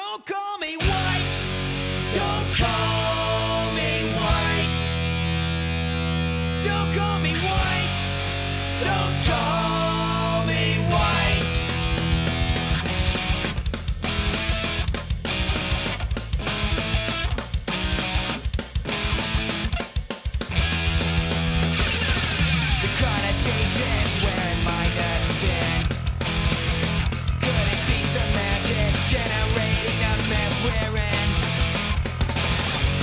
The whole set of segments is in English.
Don't call me white. Don't call me white. Don't call me white. Don't call me white. The connotations where in mind has been. Could it be some magic generating a mess we're in?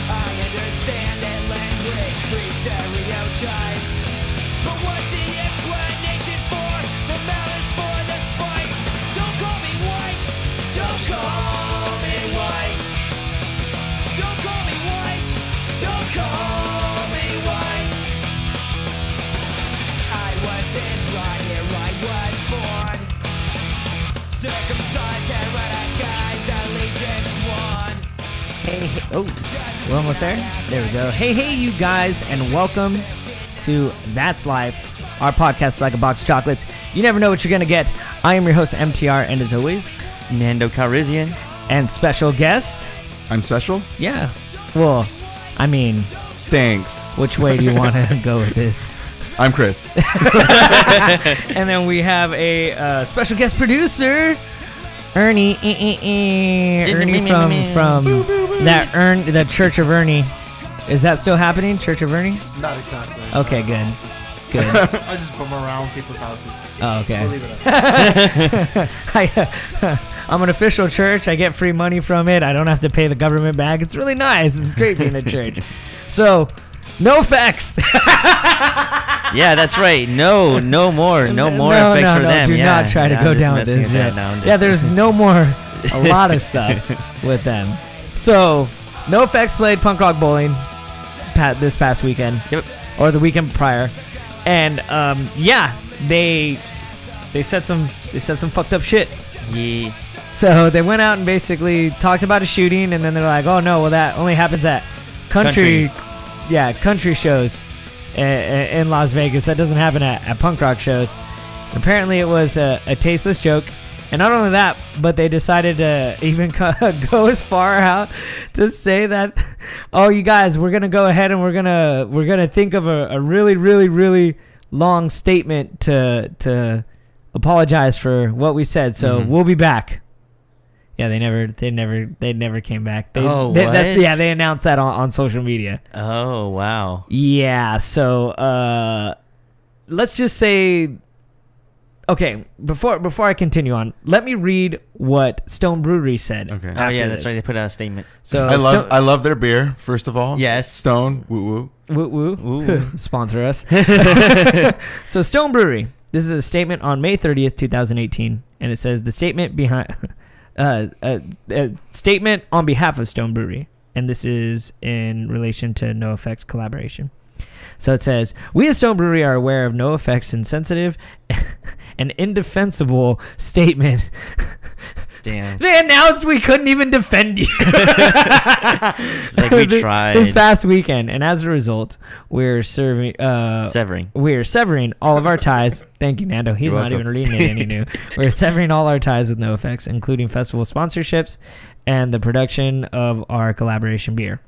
I understand that language breeds stereotype, but what's the explanation for the malice, for the spite? Don't call me white. Don't call me white. Don't call me white. Don't call me white. I wasn't brought here, I was born. Circumcised and radicalized, allegiance sworn. Hey, oh, we're almost there. There we go. Hey, you guys, and welcome to That's Life, our podcast is like a box of chocolates. You never know what you're gonna get. I am your host, MTR, and as always, NANDO Calrissian. and special guest. I'm special? Yeah. Well, I mean, Thanks. which way do you want to go with this? I'm Chris. And then we have a special guest producer, Ernie. Ernie from the Church of Ernie. Is that still happening? Church of Ernie? Not exactly. Okay, good. Good. I just bum around people's houses. Oh, okay. We'll leave it at I'm an official church. I get free money from it. I don't have to pay the government back. It's really nice. It's great being a church. So, NOFX. Yeah, that's right. No more effects for them. Do yeah, not try to I'm go just down with messing this. with that Yeah, now. I'm yeah, just- there's no more, a lot of stuff with them. So, NOFX played Punk Rock Bowling this past weekend. Yep. Or the weekend prior. And, yeah, they said some fucked up shit. Yeah. So they went out and basically talked about a shooting, and then they're like, "Oh no, well that only happens at country shows in Las Vegas. That doesn't happen at punk rock shows." Apparently, it was a tasteless joke, and not only that, but they decided to even go as far out to say that, "Oh, you guys, we're gonna go ahead and we're gonna think of a really, really, really long statement to apologize for what we said. So we'll be back." Yeah, they never came back. They announced that on social media. Oh, wow. Yeah, so let's just say, okay, before I continue on, let me read what Stone Brewery said. Okay. Oh, yeah, that's this. right. They put out a statement. So I love their beer, first of all. Yes. Stone, woo woo. woo Ooh. sponsor us. So Stone Brewery. This is a statement on May 30th, 2018, and it says the statement behind. Statement on behalf of Stone Brewery, and this is in relation to NOFX collaboration. So it says, "We as Stone Brewery are aware of NOFX's insensitive and indefensible statement." Damn. They announced we couldn't even defend you. It's like we tried. This past weekend, and as a result, we're severing all of our ties. Thank you, Nando. He's You're not welcome. even reading it any new. We're severing all our ties with NOFX, including festival sponsorships and the production of our collaboration beer.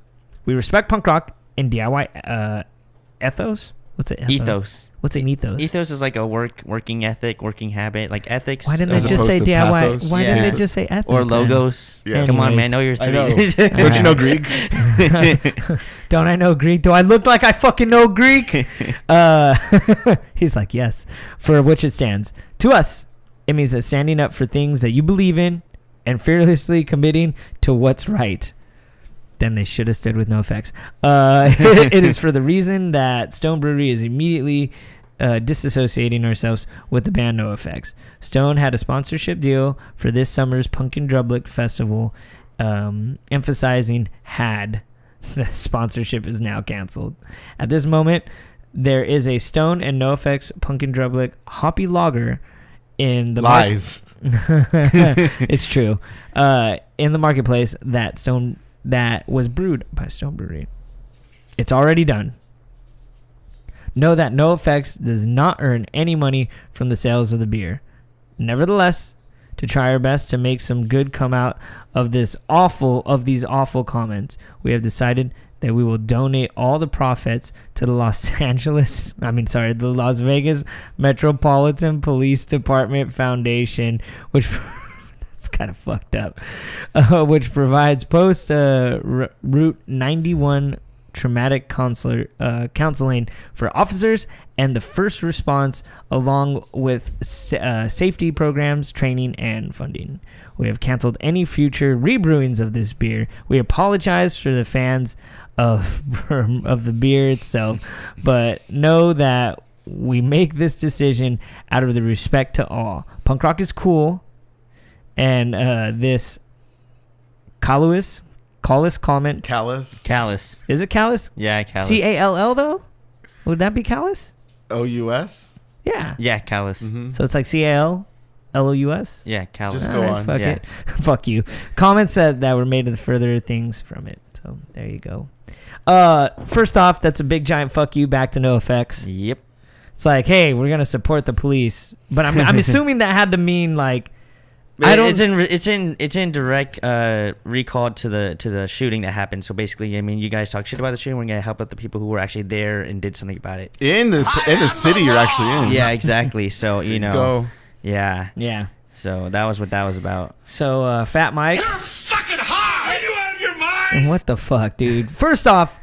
We respect punk rock and DIY ethos. What's it? Ethos. What's an ethos? Ethos is like a working ethic, working habit, like ethics. Why didn't As they just say opposed to DIY? pathos? Why Yeah. didn't they just say ethic? or then? logos. Yeah. Come on, man. Anyways. Know your I know. three. Don't you know Greek? Don't I know Greek? Do I look like I fucking know Greek? He's like, yes. For which it stands. To us, it means that standing up for things that you believe in and fearlessly committing to what's right. Then they should have stood with NOFX. It is for the reason that Stone Brewery is immediately disassociating ourselves with the band NOFX. Stone had a sponsorship deal for this summer's Pumpkin Drublick Festival, emphasizing had. The sponsorship is now canceled. At this moment, there is a Stone and NOFX Pumpkin Drublick Hoppy Lager in the Lies. It's true. In the marketplace that was brewed by Stone Brewery. It's already done. Know that NOFX does not earn any money from the sales of the beer. Nevertheless, To try our best to make some good come out of these awful comments, we have decided that we will donate all the profits to the Las Vegas Metropolitan Police Department Foundation, which that's kind of fucked up, which provides Route 91 traumatic counseling for officers and the first response, along with safety programs, training, and funding. We have canceled any future rebrewings of this beer. We apologize for the fans of the beer itself, but know that we make this decision out of the respect to all. Punk rock is cool, and this Callous comment. Callous. Is it callous? Yeah, callous. C-A-L-L though? Would that be callous? O-U-S? Yeah. Yeah, callous. Mm-hmm. So it's like C-A-L-L-O-U-S? Yeah, callous. Just go on. Fuck Yeah. it. Fuck you. Comments that were made of further things from it. So there you go. First off, that's a big giant fuck you back to NOFX. Yep. It's like, hey, we're gonna support the police, but I'm assuming that had to mean like It's in direct recall to the shooting that happened. So basically, I mean, you guys talk shit about the shooting. We're gonna help out the people who were actually there and did something about it. In the city you're actually in. Yeah, exactly. So Go. Yeah. yeah. So that was what that was about. So Fat Mike. You're fucking high! Are you out of your mind? And what the fuck, dude? First off,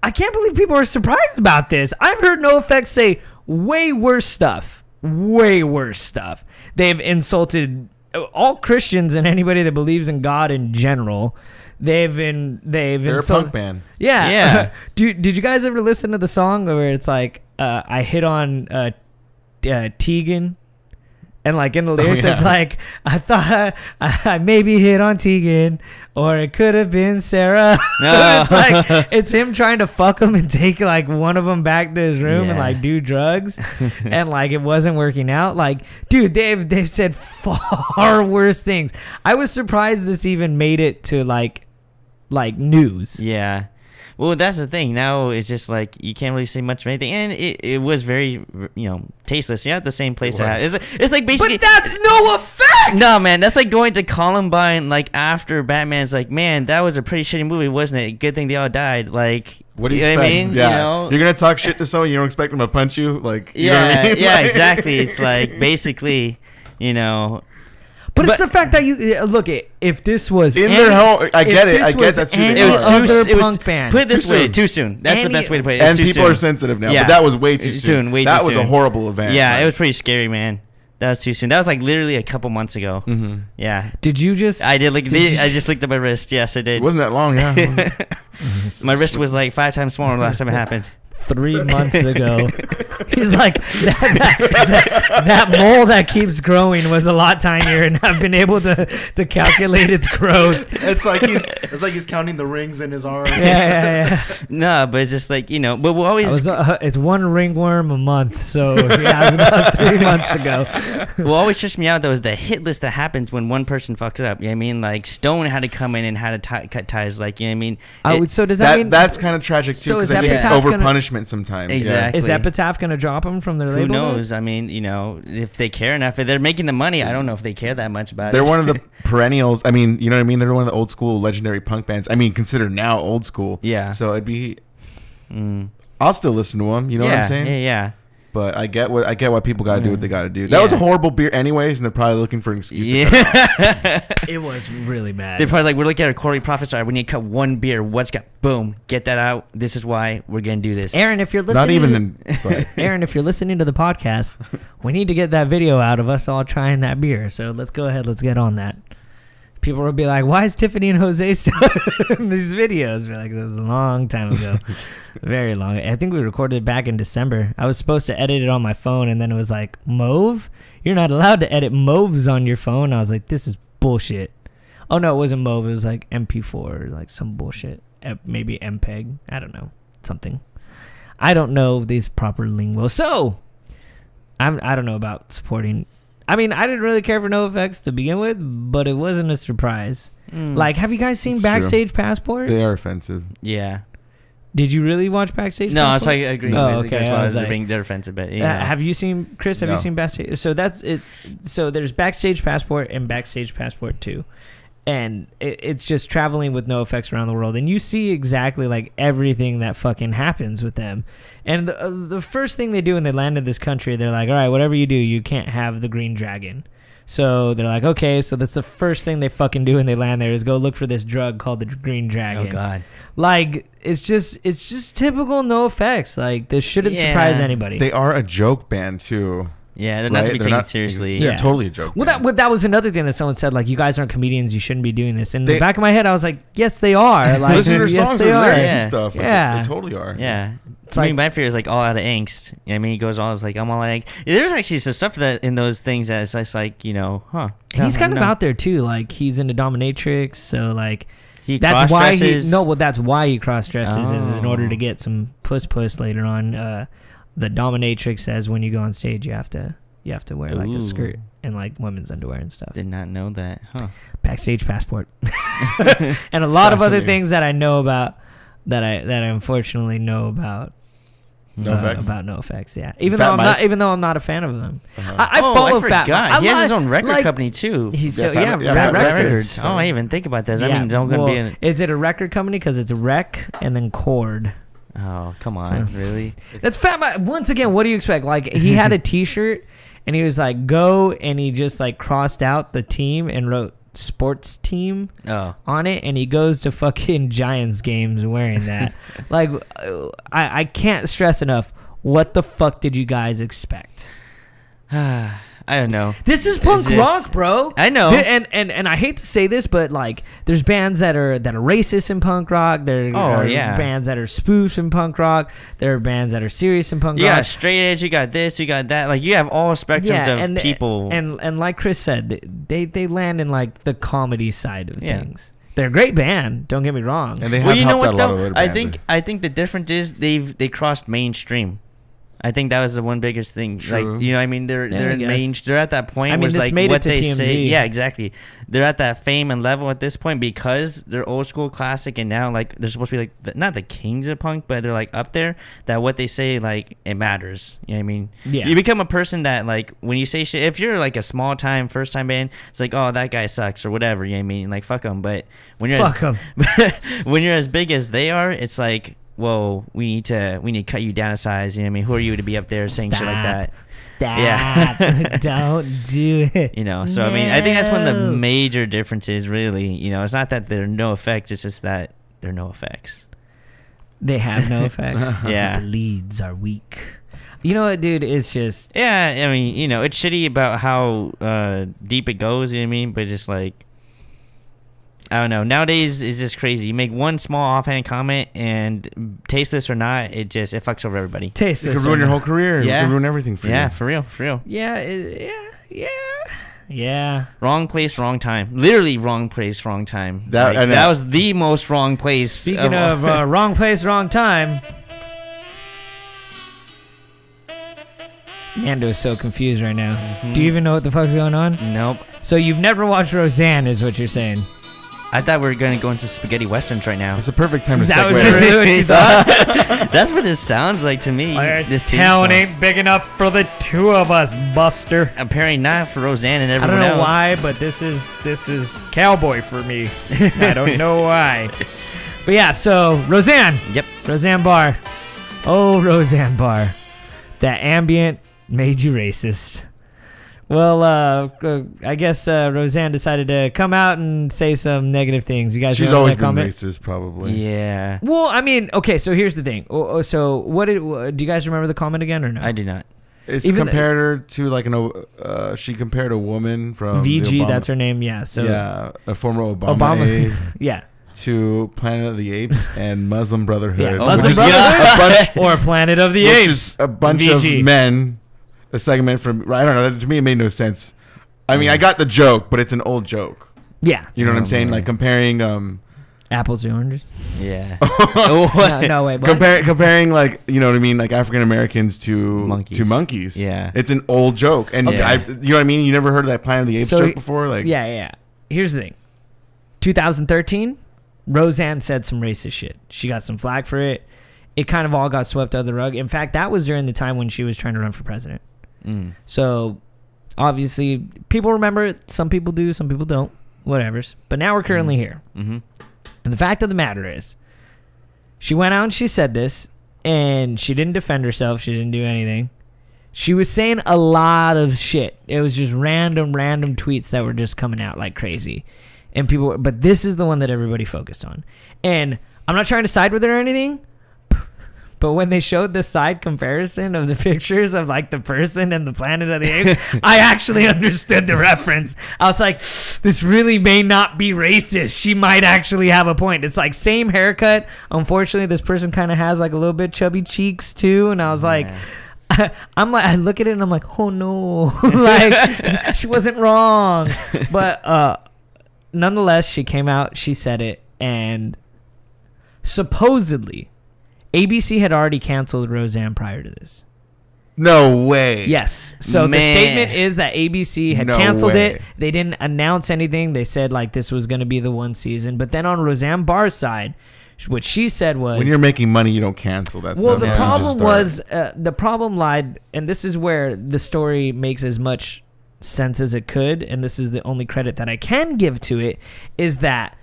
I can't believe people are surprised about this. I've heard NOFX say way worse stuff. Way worse stuff. They've insulted all Christians and anybody that believes in God in general. They're a punk band. Yeah. Yeah. Did you guys ever listen to the song where it's like I hit on Tegan? And like in the lyrics, yeah. It's like, I thought I maybe hit on Tegan, or it could have been Sarah. No. It's like, it's him trying to fuck him and take like one of them back to his room and Yeah. like do drugs. And like it wasn't working out. Like, dude, they've said far worse things. I was surprised this even made it to like news. Yeah. Well, that's the thing. Now it's just like you can't really say much of anything, and it was very, tasteless. You're at the same place. It's like basically. But that's NOFX! No, man, that's like going to Columbine like after Batman's like, man, that was a pretty shitty movie, wasn't it? Good thing they all died. Like, What do you know expect? what I mean? Yeah. You're gonna talk shit to someone, you don't expect them to punch you? Like, you know what I mean? Yeah, Like- exactly. It's like basically, But it's the fact that you look at if this was In their home, I get it. I get that's who they it are. was other punk band. Put it this Too way, soon. too soon. That's the Any- best way to put it. And It's too people soon. are sensitive now, Yeah. but that was way too soon. Way that too was a soon. horrible event. Yeah, like- it was pretty scary, man. That was too soon. That was like literally a couple months ago. Mhm. Yeah, Did you just? I did. you I just licked at my wrist. Yes, I did. It wasn't that long, yeah. My wrist was like 5 times smaller last time it happened. 3 months ago. He's like, that mole that keeps growing was a lot tinier, and I've been able to calculate its growth. It's like he's counting the rings in his arm. Yeah. No, but it's just like, but we'll always It's one ringworm a month, so yeah, it was about 3 months ago. what always trips me out though is the hit list that happens when one person fucks up. You know what I mean? Like Stone had to come in and had to cut ties. Like, you know what I mean? So does that mean That's kind of tragic too, So because is I think it's Epitaph over gonna- punishment sometimes. yeah. Exactly. is Epitaph gonna drop them from their Who label? knows? I mean, if they care enough, if they're making the money, I don't know if they care that much about They're it. one of the perennials. I mean, you know what I mean? They're one of the old school legendary punk bands. I mean, considered now old school. Yeah. So it'd be. I'll still listen to them. You know what I'm saying? Yeah. But I get why people got to do what they got to do. That was a horrible beer, anyways, and they're probably looking for an excuse. Yeah. It was really bad. They're probably like, we're looking at our quarterly profits. All right, we need to cut one beer. What's got? Boom, get that out. This is why we're gonna do this. Aaron, if you're listening, Not even. Aaron, if you're listening to the podcast, we need to get that video out of us all trying that beer. So let's go ahead. Let's get on that. People will be like, why is Tiffany and Jose still in these videos? We're like, that was a long time ago. Very long. I think we recorded it back in December. I was supposed to edit it on my phone, and then it was like, mauve? You're not allowed to edit mauves on your phone. I was like, this is bullshit. Oh, no, it wasn't mauve. It was like MP4 or like some bullshit. Maybe MPEG. I don't know. Something. I don't know these proper lingo. So, I don't know about supporting. I mean, I didn't really care for NOFX to begin with, but it wasn't a surprise. Like, have you guys seen It's Backstage Passport? They are offensive. Yeah. Did you really watch Backstage? No, Passport? it's like agreeing Oh, with okay, Chris I was was like- they're offensive, but you know. Have you seen Chris? Have you No. seen Backstage? So that's it. So there's Backstage Passport and Backstage Passport 2, and it's just traveling with NOFX around the world, and you see exactly like everything that fucking happens with them. And the first thing they do when they land in this country, they're like, all right, whatever you do, you can't have the green dragon. So they're like, okay, so that's the first thing they fucking do when they land there is go look for this drug called the green dragon. Oh God. Like it's just typical NOFX. Like this shouldn't Yeah. surprise anybody. They are a joke band too. Yeah, they're not to be They're taken seriously. They're Yeah. totally a joke. Well, band. that was another thing that someone said. Like, you guys aren't comedians. You shouldn't be doing this. In the They- back of my head, I was like, yes, they are. Like, listen to their yes, songs they and are. lyrics Yeah. and stuff. Like, Yeah. they totally are. Yeah. It's I like- mean, my fear is like all out of angst. You know what I mean, he goes all, it's like, I'm all like, there's actually some stuff that in those things that's just like, you know, huh. He's kind of No. out there too. Like, he's into dominatrix. So like, He that's why he cross-dresses. well, that's why he cross dresses is in order Oh. to get some puss later on. The dominatrix says when you go on stage, you have to wear like a skirt Ooh. and like women's underwear and stuff. Did not know that, huh? Backstage Passport, and a lot of other fascinating. things that I know about that I unfortunately know about. NOFX? About NOFX, yeah. Even Fat though Mike? I'm not a fan of them. Uh-huh. I Oh, follow I Fat forgot. Mike. He has his I own record like- company too. He's Yeah, so, Fat- yeah, yeah, Fat Fat Records. Records. Oh, I didn't even think about this. I Yeah, mean, don't gonna well, be in. is it a record company? Because it's Rec and then Chord. Oh, come on, So- really? That's Fat Mike. Once again, what do you expect? Like, he had a T-shirt and he was like, "Go," and he just like crossed out the team and wrote "sports team" Oh, on it, and he goes to fucking Giants games wearing that. Like, I can't stress enough. What the fuck did you guys expect? I don't know. This is punk It's just- rock, bro. I know. And I hate to say this, but like, there's bands that are racist in punk rock. There are yeah. bands that are spoofs in punk rock. There are bands that are serious in punk You rock. got straight edge, you got this, you got that. Like, you have all spectrums of and people. and like Chris said, they land in like the comedy side of Yeah. things. They're a great band. Don't get me wrong. And they have Well, you know helped what out a lot of though? other I bands. think the difference is they crossed mainstream. I think that was the one biggest thing. True. Like, you know, what I mean, they're I in guess. they're at that point I mean, where it's this like made it what to they TMZ. say. Yeah, exactly. They're at that fame and level at this point because they're old school classic, and now like they're supposed to be like not the kings of punk, but they're like up there. That what they say like it matters. You know what I mean? Yeah. You become a person that like when you say shit. If you're like a small time first time band, it's like, oh, that guy sucks or whatever. You know what I mean? Like, fuck them. But when you're Fuck 'em. when you're as big as they are, it's like, whoa, we need to cut you down a size. You know what I mean? Who are you to be up there saying shit like that? Stop. Yeah. Don't do it. You know, so I mean, I think that's one of the No. major differences, really. You know, it's not that they're no effects, it's just that they're no effects. They have no effects. Yeah. The leads are weak. You know what, dude? It's just Yeah, I mean, you know, it's shitty about how deep it goes, you know what I mean? But just like, I don't know. Nowadays, it's just crazy. You make one small offhand comment, and tasteless or not, it fucks over everybody. It tasteless. could ruin your whole career. Yeah. It could ruin everything for Yeah, you. for real, for real. Yeah. Wrong place, wrong time. Literally wrong place, wrong time. That- Like, and that that- was the most wrong place. Speaking of wrong place, wrong time. Nando's so confused right now. Mm-hmm. Do you even know what the fuck's going on? Nope. So you've never watched Roseanne, is what you're saying? I thought we were going to go into spaghetti westerns right now. It's a perfect time to Is that segue. really what you thought? That's what this sounds like to me. This theme town song. ain't big enough for the two of us, Buster. Apparently not for Roseanne and I everyone don't know else. why, but this is cowboy for me. I don't know why. But yeah, so Roseanne. Yep. Roseanne Barr. Oh, Roseanne Barr. That ambient made you racist. Well, I guess Roseanne decided to come out and say some negative things. You guys She's remember always that been comment? racist, probably. Yeah. Well, I mean, okay, so here's the thing. So what did do you guys remember the comment again or no? I do not. It's Even- compared her to like she compared a woman from the VG, Obama- that's her name. Yeah. So yeah, a former Obama, aide yeah. to Planet of the Apes and Muslim Brotherhood. Yeah. Oh Muslim my Brotherhood a bunch, or Planet of the which Apes. is a bunch VG. of men. A segment from I don't know. To me, it made no sense. I mean, I got the joke, but it's an old joke. Yeah. You know what I'm saying? man. Like comparing Apples to oranges. Yeah. No, wait. What? comparing like you know what I mean, like African Americans to Monkeys. monkeys. Yeah. It's an old joke, and Okay. you know what I mean. You never heard of that Planet of the Apes So- joke before, like Yeah. Here's the thing. 2013, Roseanne said some racist shit. She got some flack for it. it kind of all got swept under the rug. In fact, that was during the time when she was trying to run for president. So obviously people remember it. Some people do, some people don't, whatever's. But now we're currently here. And the fact of the matter is, she went out and she said this, and she didn't defend herself. She didn't do anything. She was saying a lot of shit. It was just random tweets that were just coming out like crazy. And people, but this is the one that everybody focused on. And I'm not trying to side with her or anything, but when they showed the side comparison of the pictures of like the person and the Planet of the Apes, I actually understood the reference. I was like, this really may not be racist. She might actually have a point. It's like same haircut. Unfortunately, this person kind of has like a little bit chubby cheeks too. And I was like, I'm like, I look at it and I'm like, oh no, like she wasn't wrong. But nonetheless, she came out, she said it, and supposedly ABC had already canceled Roseanne prior to this. No way. Yes. So the statement is that ABC had canceled it. They didn't announce anything. They said like this was going to be the one season. But then on Roseanne Barr's side, what she said was, when you're making money, you don't cancel that. Well, stuff. the problem was, the problem lied, and this is where the story makes as much sense as it could, and this is the only credit that I can give to it, is that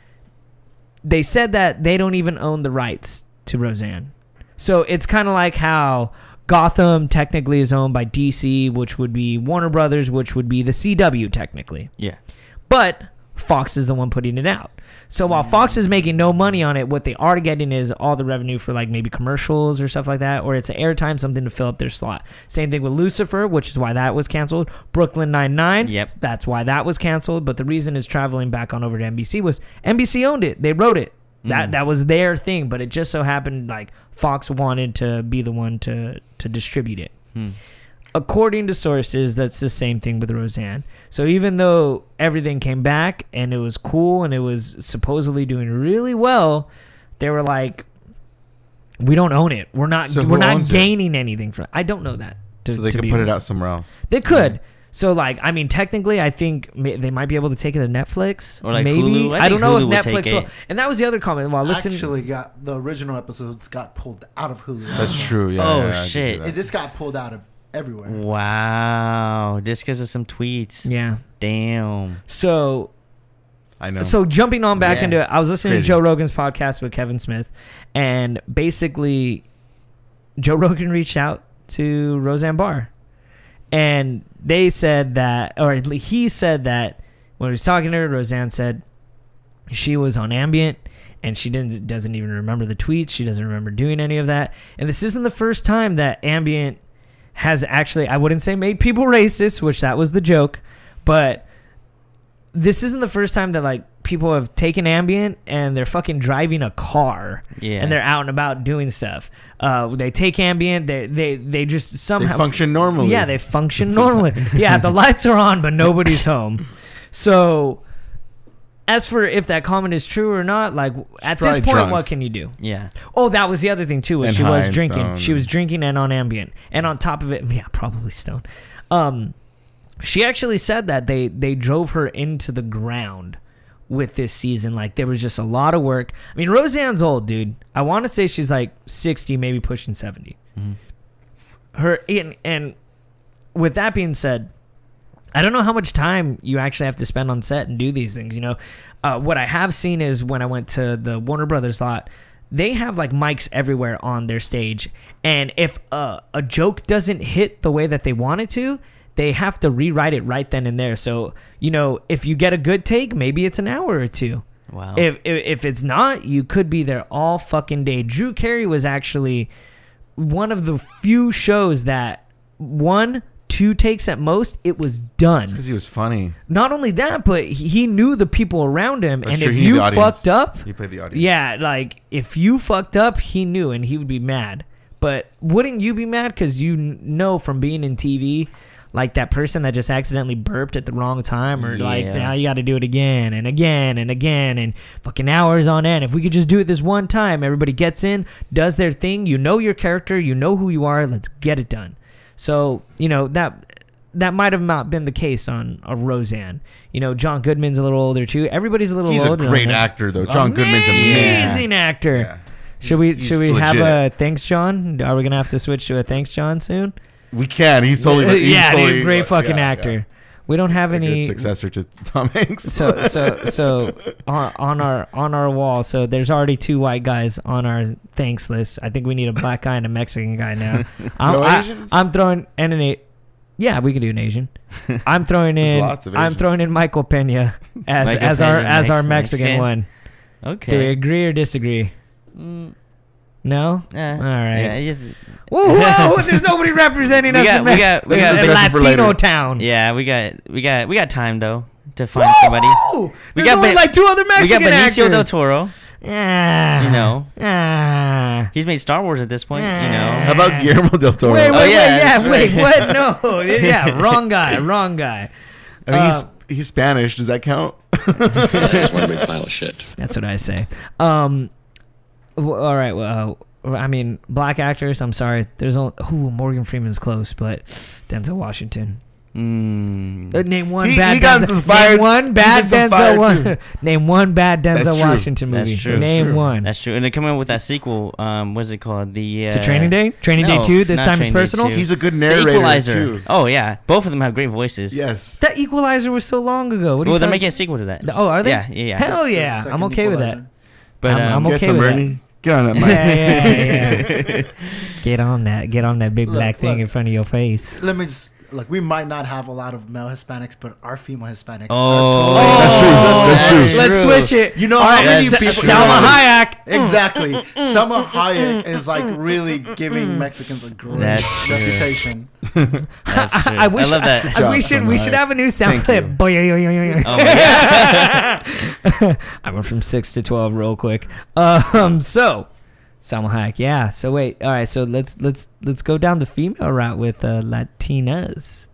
they said that they don't even own the rights to Roseanne. So it's kind of like how Gotham technically is owned by DC, which would be Warner Brothers, which would be the CW technically. Yeah. But Fox is the one putting it out. So while Fox is making no money on it, what they are getting is all the revenue for like maybe commercials or stuff like that, or it's an airtime, something to fill up their slot. Same thing with Lucifer, which is why that was canceled. Brooklyn Nine-Nine, that's why that was canceled. But the reason is traveling back on over to NBC was NBC owned it. They wrote it. That was their thing, but it just so happened like Fox wanted to be the one to distribute it. According to sources, that's the same thing with Roseanne. So even though everything came back and it was cool and it was supposedly doing really well, they were like, we don't own it. We're not gaining anything from it. I don't know that. So they could put it out somewhere else. They could. So like, I mean, technically, I think they might be able to take it to Netflix, or like maybe. Hulu. I don't know if Hulu would Netflix take will. it. And that was the other comment. Well, listen, Actually, got the original episodes got pulled out of Hulu. That's true. Yeah. Oh, yeah, shit. This got pulled out of everywhere. Wow. Just because of some tweets. Yeah. Damn. So I know. So jumping on back Yeah. into it, I was listening Crazy. to Joe Rogan's podcast with Kevin Smith, and basically Joe Rogan reached out to Roseanne Barr, and they said that, or he said that when he was talking to her, Roseanne said she was on Ambient and she doesn't even remember the tweets. She doesn't remember doing any of that. And this isn't the first time that Ambient has actually, I wouldn't say made people racist, which that was the joke, but this isn't the first time that like people have taken Ambient and they're fucking driving a car, and they're out and about doing stuff. They take Ambient, they just somehow they function normally. Yeah, they function normally. Yeah, the lights are on, but nobody's home. So, as for if that comment is true or not, like at this point, drunk. what can you do? Yeah. Oh, that was the other thing too. Was And she high was and drinking. stoned. She was drinking and on Ambient, and on top of it, yeah, probably stoned. She actually said that they drove her into the ground with this season. Like there was just a lot of work. I mean, Roseanne's old, dude. I want to say she's like 60, maybe pushing 70. Her and with that being said, I don't know how much time you actually have to spend on set and do these things. You know, what I have seen is when I went to the Warner Brothers lot, they have like mics everywhere on their stage, and if a joke doesn't hit the way that they want it to, they have to rewrite it right then and there. So, you know, if you get a good take, maybe it's an hour or two. Wow. If it's not, you could be there all fucking day. Drew Carey was actually one of the few shows that 1-2 takes at most, it was done. Because he was funny. Not only that, but he knew the people around him. That's and true. if He knew you the audience. fucked up, He played the audience. yeah, like if you fucked up, he knew and he would be mad. But wouldn't you be mad? Because you know from being in TV, like that person that just accidentally burped at the wrong time, or like now you got to do it again and again and again and fucking hours on end. If we could just do it this one time, everybody gets in, does their thing. You know your character, you know who you are. Let's get it done. So you know that might have not been the case on a Roseanne. You know, John Goodman's a little older too. Everybody's a little He's older. a great actor though. John Goodman's amazing. Amazing actor. Yeah. Should we He's have legit. a thanks, John? Are we gonna have to switch to a thanks, John, soon? We can. He's totally. He's yeah, totally, dude, great fucking yeah, actor. yeah. We don't have A any good successor to Tom Hanks. so on our wall. So there's already 2 white guys on our thanks list. I think we need a black guy and a Mexican guy now. Asians? I'm throwing yeah, we can do an Asian. I'm throwing There's in. lots of I'm Asians. throwing in Michael Pena as Michael as Peña our Mexican. Mexican one. Do we Okay. agree or disagree? No. All right. Yeah, it just, Whoa, there's nobody representing us in we got discussion for Latino later. town. yeah, we got time though to find somebody. Woo! We There's got only Ben- like 2 other We got Mexican Benicio del actors. Toro. Ah, You know. Ah. He's made Star Wars at this point. You know. How about Guillermo del Toro? Wait, yeah, that's wait, right. what? No, yeah, wrong guy. I mean, he's Spanish. Does that count? Just one big pile of shit. That's what I say. All right. Well, I mean, black actors. I'm sorry. There's only Morgan Freeman's close, but Denzel Washington. Name one He bad. got Denzel, some fire- name one bad he's in some Denzel. fire, One, name one bad Denzel That's true. Washington movie. That's true. Name That's true. one. That's true. And they're coming up with that sequel. What's it called? The To Training Day. Training Day no, 2. This not time it's Training Day personal. 2. He's a good The narrator Equalizer. too. Oh yeah, both of them have great voices. Yes. That Equalizer was so long ago. What are Well, you they're talking- making a sequel to that. Oh, are they? Yeah. Hell The yeah, second I'm okay with that. Equalizer. But I'm Get okay some with that. Ernie. Get on that mic. Yeah. Get on that big Look, black thing look. in front of your face. Let me just look. We might not have a lot of male Hispanics, but our female Hispanics. Oh. are That's true. That's true. Let's switch it. You know All how right, many that's people? true. Salma Hayek. Exactly. Salma Hayek is like really giving Mexicans a great That's true. reputation. That's true. I wish love that. Job, we Salma should Hayek. have a new sound Thank clip. you. Boy, yo, yo, yo, yo, yo. Oh my god. I went from 6 to 12 real quick. So Salma Hayek, yeah. So wait, all right. So let's go down the female route with Latinas.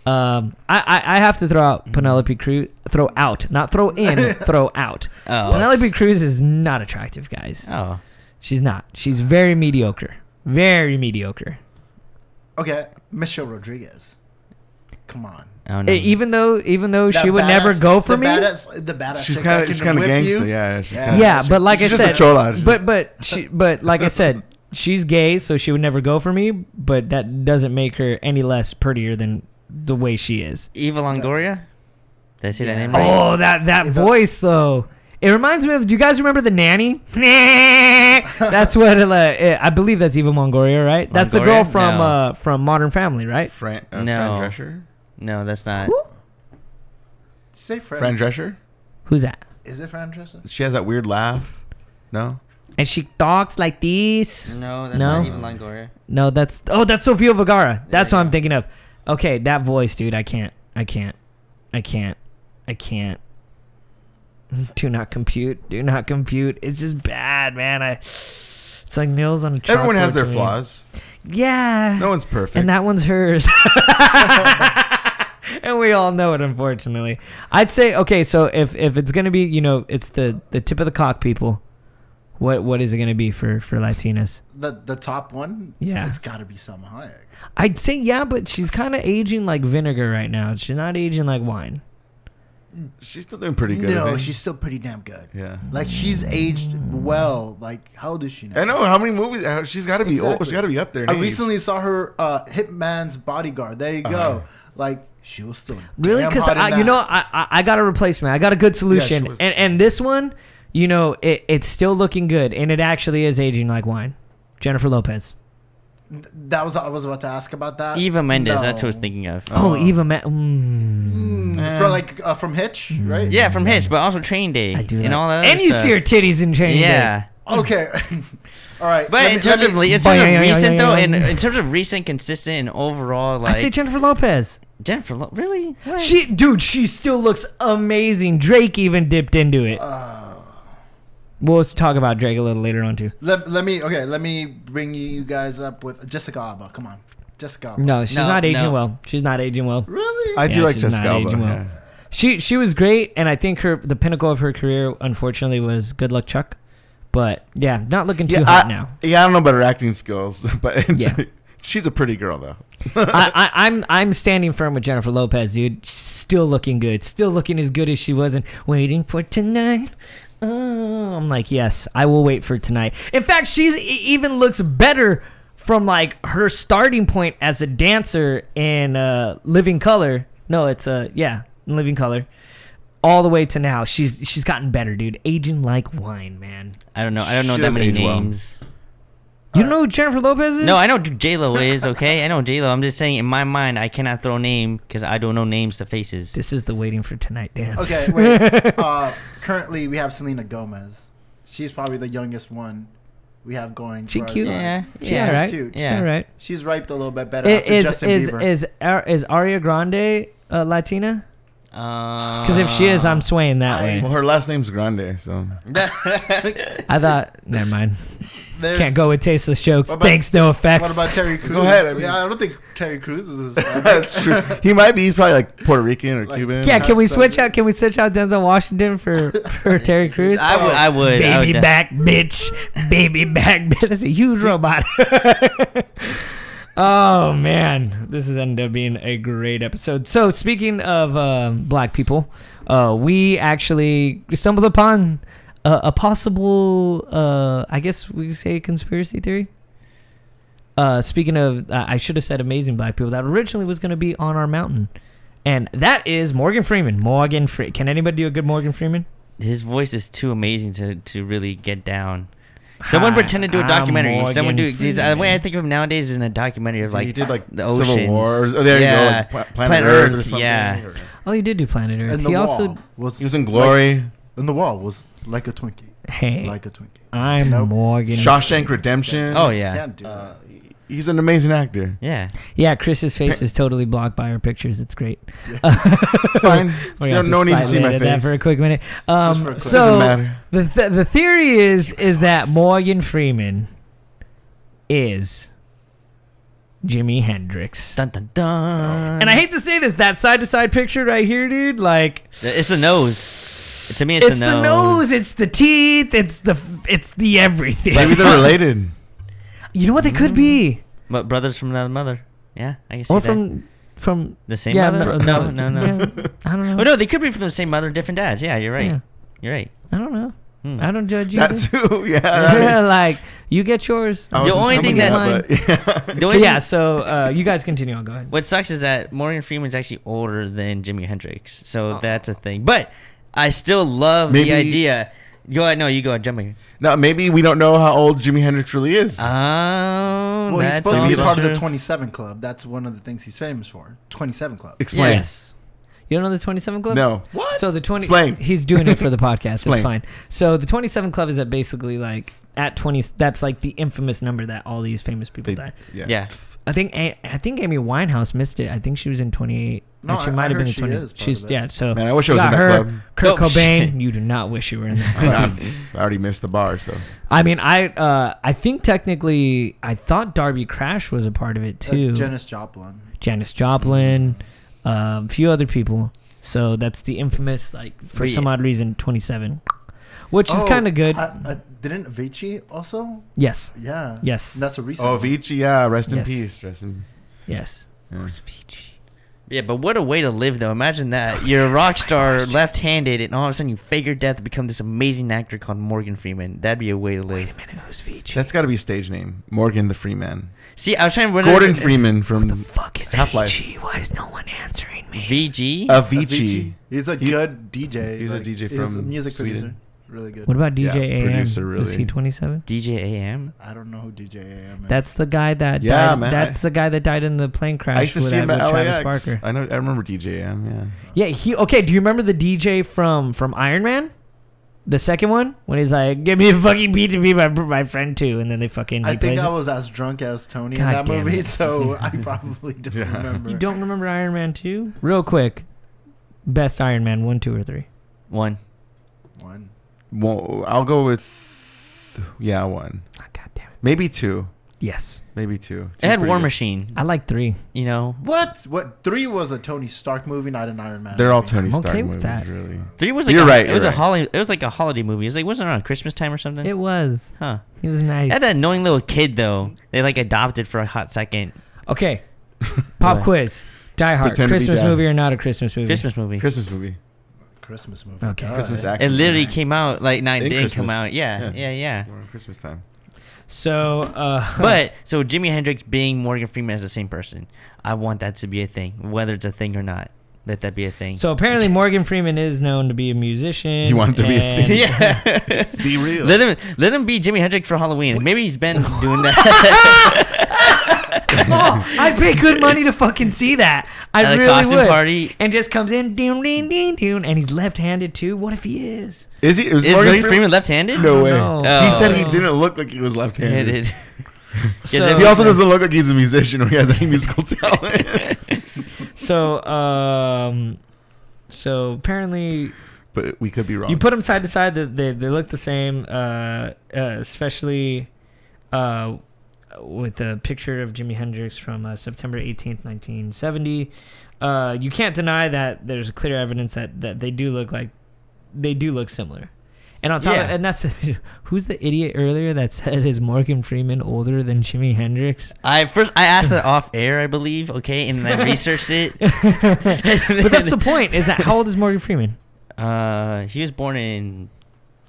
I have to throw out Penelope Cruz. Throw out, not throw in. Throw out. Oh. Penelope Cruz is not attractive, guys. Oh. She's not. She's very mediocre. Very mediocre. Okay, Michelle Rodriguez. Come on. I don't know. Even though That she would never badass- go for the me. The badass. She's chick that kind can of whip gangster. you. Yeah. She's Yeah. kinda, Yeah, but like she's I just said, a chola. She's but like I said, she's gay, so she would never go for me. But that doesn't make her any less prettier than the way she is. Eva Longoria? Did I say that Yeah. name right? Oh, that Eva- voice though. It reminds me of. Do you guys remember the nanny? That's what I believe. That's Eva Longoria, right? That's the girl Longoria? from Modern Family, right? Fran No. Drescher. No, that's not. Who? Say Fran. Fran Drescher. Who's that? Is it Fran Drescher? She has that weird laugh. No. And she talks like this. No, that's No? not Eva Longoria. No, that's Sofia Vergara. That's you what go. I'm thinking of. Okay, that voice, dude. I can't. Do not compute. It's just bad, man. It's like nails on a chalkboard. Everyone has their to me. flaws. Yeah. No one's perfect. And that one's hers. And we all know it, unfortunately. I'd say, okay, so if it's gonna be, it's the tip of the cock people. What is it gonna be for Latinas? The top one. Yeah. It's got to be Salma Hayek. I'd say yeah, but she's kind of aging like vinegar right now. She's not aging like wine. She's still doing pretty good. I No, think. she's still pretty damn good. Yeah. Like she's aged well. Like how old is she now? I know how many movies. She's got to be old. Exactly. She's got to be up there. in I age. recently saw her Hitman's Bodyguard. There you go. Like she was still Really? damn Because hot in that. I got a replacement. I got a good solution. was- And this one, it's still looking good, and it actually is aging like wine. Jennifer Lopez. I was about to ask about that. Eva Mendes, that's what I was No. thinking of. Oh, Eva. From Hitch, right? Yeah, from Hitch, but also Training Day. I do and like- all that. And other you stuff. see her titties in Training Day. Yeah. Okay. All right. But in terms of recent though, and in terms of recent, consistent, and overall, I'd say like Jennifer Lopez. really? What? She still looks amazing. Drake even dipped into it. We'll talk about Drake a little later on too. Let me bring you guys up with Jessica Alba. Come on, Jessica Alba. No, she's No, not aging no. well. She's not aging well. Really? I do Yeah, like she's Jessica not Alba. aging well. Yeah. She was great, and I think the pinnacle of her career, unfortunately, was Good Luck Chuck. But yeah, not looking too hot now. Yeah, I don't know about her acting skills, but Yeah. she's a pretty girl though. I'm standing firm with Jennifer Lopez, dude. She's still looking good. Still looking as good as she was in Waiting for Tonight. I'm like, yes, I will wait for tonight. In fact, she even looks better from like her starting point as a dancer in Living Color. No, it's Living Color. All the way to now, she's gotten better, dude. Aging like wine, man. I don't know. I don't know She that does many age well. names. You don't know who Jennifer Lopez is? No, I know who J-Lo is, okay? I know J-Lo. I'm just saying, in my mind, I cannot throw a name because I don't know names to faces. This is the waiting for tonight dance. Okay, wait. Currently, we have Selena Gomez. She's probably the youngest one we have going. She for our cute. side. Yeah, She's yeah. right. cute. Yeah. All right. She's hyped a little bit better after Justin Bieber. Is Ariana Grande Latina? Because if she is, I'm swaying that way. Well, her last name's Grande, so. I thought, never mind. There's- Can't go with tasteless jokes. What about- Thanks, NOFX. What about Terry Crews? Go ahead, I mean- Yeah, I don't think Terry Crews is. That's true. He might be. He's probably like Puerto Rican or Cuban. Yeah, can we So switch good. out? Can we switch out Denzel Washington for Terry Crews? I would. Baby back, bitch. Baby back, bitch. That's a huge robot. Oh man, this has ended up being a great episode. So speaking of black people, we actually stumbled upon a possible, I guess we say conspiracy theory. Speaking of, I should have said amazing black people that originally was going to be on our mountain, and that is Morgan Freeman. Can anybody do a good Morgan Freeman? His voice is too amazing to really get down. Someone pretend to do a documentary. Morgan Someone do. Freeman. The way I think of him nowadays is in a documentary of like he did like the oceans. Civil War. Oh, there you go. Like Planet Earth or something. Yeah. Oh, he did do Planet Earth. And the He wall also, was He was in Glory. and the wall was like a Twinkie. hey, Like a Twinkie. I'm Nope. Morgan. Shawshank Redemption. Oh yeah. Can't do that. He's an amazing actor. Yeah. Yeah, Chris's face is totally blocked by our pictures. It's great. It's fine. We You have don't no need to slightly see my edit that face. for a quick minute. Just for a quick- So Doesn't matter. the theory is that Morgan Freeman is Jimi Hendrix. Dun dun dun. And I hate to say this, that side to side picture right here, dude. Like, It's the nose. To me, it's the nose, it's the teeth, it's the everything. Maybe they're related. You know what they could be, But brothers from another mother. Yeah, I can see or that. from The same yeah, mother? no. No. Yeah, I don't know. Oh no, they could be from the same mother, different dads. Yeah, you're right. Yeah. You're right. I don't know. Hmm. I don't judge you. That dude. too. Yeah. Yeah, like you get yours. I The wasn't only coming thing up, that- but yeah. The But only yeah, thing- so you guys continue on. Go ahead. what sucks is that Morgan Freeman's actually older than Jimi Hendrix, so Oh. that's a thing. But I still love Maybe- the idea. Go ahead. No, you go ahead. Jump in. No, maybe we don't know how old Jimi Hendrix really is. Oh, Well, he's that's supposed to be also part of the true. 27 Club. That's one of the things he's famous for. 27 Club. Explain. Yes. You don't know the 27 Club? No. What? So the 20. Explain. He's doing it for the podcast. It's Explain. fine. So the 27 Club is that basically like at 20. That's like the infamous number that all these famous people They- die. yeah. Yeah. I think Amy Winehouse missed it. I think she was in 28. No, Or she I might have heard been in she 20. is part She's of it. yeah. So Man, I wish I you was in got that her, club. Kurt Oh, Cobain. shit. You do not wish you were in that. I already missed the bar, so. I mean, I think technically, I thought Darby Crash was a part of it too. Janis Joplin. Janis Joplin, a few other people. So that's the infamous, like, for But some yeah. odd reason, 27, which is Oh, kind of good. Didn't Avicii also? Yes, Yeah. Yes. That's a recent. Oh, Avicii, yeah. Rest in Yes. peace. Rest in. yes. Yeah. Yeah, but what a way to live, though. Imagine that. You're a rock star, left-handed, and all of a sudden you fake your death to become this amazing actor called Morgan Freeman. That'd be a way to live. Wait a minute, who's Vici? That's got to be a stage name. Morgan the Freeman. See, I was trying to run Gordon Freeman from Fuck is Half-Life. Vici? Why is no one answering me? VG? Avicii. He's a He- good DJ. he's a DJ he's a from music Sweden. producer. Really good. What about DJ Yeah, AM? producer, Was he really. 27? DJ AM? I don't know who DJ AM is. That's the guy that Yeah, died. man. That's the guy that died in the plane crash. I used to with see him that- at with Travis LAX. Barker. I know. I remember DJM. Yeah. Yeah, okay. Do you remember the DJ from Iron Man? The second one? When he's like, give me a fucking beat to be my friend too. And then they fucking. I he think plays I it. was as drunk as Tony God in that damn movie, it. so I probably don't Yeah. remember. You don't remember Iron Man 2? Real quick. Best Iron Man, 1, 2, or 3? One. One. Well, I'll go with. Yeah, one. Oh, God damn it. Maybe two. Yes. Maybe two. It had Two's War pretty Machine, I like 3. you know. What? What? 3 was a Tony Stark movie, not an Iron Man. good. They're all movie. Tony I'm Stark okay with movies, that. really. 3 was like You're right, It was you're a right. holiday. It was like a holiday movie. It was like wasn't it around Christmas time or something? It was. Huh. He was nice. It had that annoying little kid though. They like adopted for a hot second. Okay. Pop What? quiz. Die Hard. Pretend to be Christmas dead. movie or not a Christmas movie? Christmas movie. Christmas movie. Christmas movie. Okay. Christmas God. action. It literally came out like In didn't come Christmas. out. Yeah. Around Christmas time. So, But so Jimi Hendrix being Morgan Freeman as the same person, I want that to be a thing, whether it's a thing or not. Let that be a thing. so apparently Morgan Freeman is known to be a musician. You want it to be a and- thing? yeah. Be real. Let him be Jimi Hendrix for Halloween. Maybe he's been doing that Oh, I'd pay good money to fucking see that. I at a really costume would. party. And just comes in, doon, ding, ding, doon, and he's left-handed too. What if he is? Is he? Was Is Morgan Morgan Freeman left-handed? No way. No. He said he Oh. didn't look like he was Yeah, left-handed. it- So- He also doesn't look like he's a musician or he has any musical talent. So apparently But we could be wrong. you put them side to side. They look the same, especially with a picture of Jimi Hendrix from September 18th, 1970. You can't deny that there's clear evidence that they do look similar. And on top Yeah. of, and that's who's the idiot earlier that said is Morgan Freeman older than Jimi Hendrix? I asked it off air, I believe. Okay, and then I researched it. But that's the point. Is that how old is Morgan Freeman? He was born in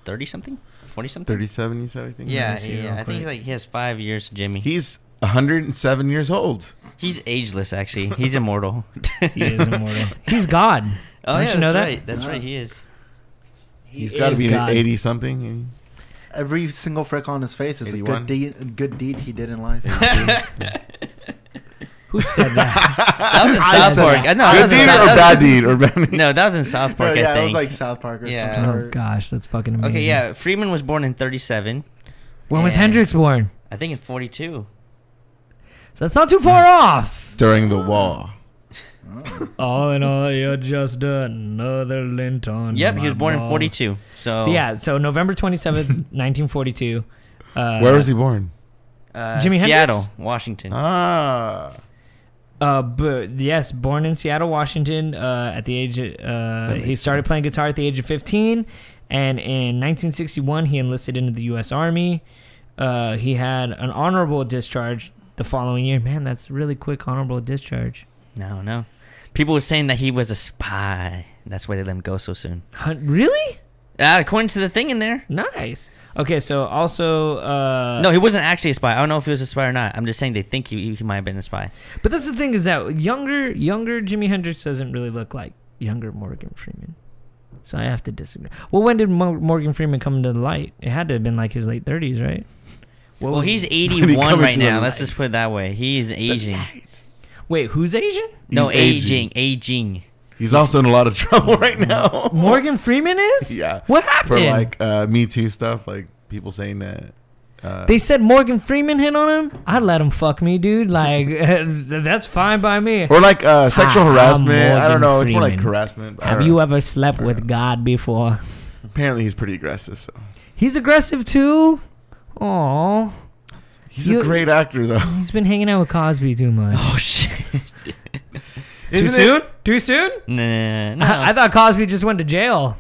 30 something, 40 something. 37, you said, I think? Yeah, see real yeah. I think quick. he has 5 years. Jimmy. He's 107 years old. He's ageless. Actually, he's immortal. He is immortal. He's God. Oh Don't yeah, you know that's that? right. That's right. He is. He's got to is be God. 80-something. Every single frick on his face is 81? a good deed he did in life. Who said that? That was in I South said Park. that. No, that Good was in deed South- or that bad was- deed? Or bad deed? No, that was in South Park. yeah, I it think. was like South Park or Yeah. something. Oh or- gosh, that's fucking amazing. Okay, yeah. Freeman was born in 37. When was And Hendrix born? I think in 42. So that's not too far off. During the war. All in all, you're just another lint on. Yep, he my was born in balls. 42. So So so November 27th, 1942. Where was he born? Jimi Seattle, Hendrix? Washington. Ah. But yes, born in Seattle, Washington. At the age, he started playing guitar at the age of 15, and in 1961 he enlisted into the U.S. Army. He had an honorable discharge the following year. Man, that's really quick honorable discharge. No. People were saying that he was a spy. That's why they let him go so soon. Really? According to the thing in there. Nice. Okay, so also No, he wasn't actually a spy. I don't know if he was a spy or not. I'm just saying they think he might have been a spy. But that's the thing is that younger Jimi Hendrix doesn't really look like younger Morgan Freeman. So I have to disagree. Well, when did Morgan Freeman come into the light? It had to have been like his late 30s, right? What Well, was- he's When he 81 come right into the now. Let's just light. put it that way. He's aging. Wait, who's Asian? No, He's aging. He's also in a lot of trouble right now. Morgan Freeman is? Yeah. What happened? For like Me Too stuff, like people saying that. They said Morgan Freeman hit on him? I'd let him fuck me, dude. Like, that's fine by me. Or like sexual I'm harassment. I Morgan don't know. It's more like Freeman. harassment. I Have don't you know. ever slept with God before? Apparently he's pretty aggressive. So He's aggressive too? Aw. he's You- a great actor though. He's been hanging out with Cosby too much. Oh shit. Isn't Too soon? Too soon? Nah, no. I thought Cosby just went to jail.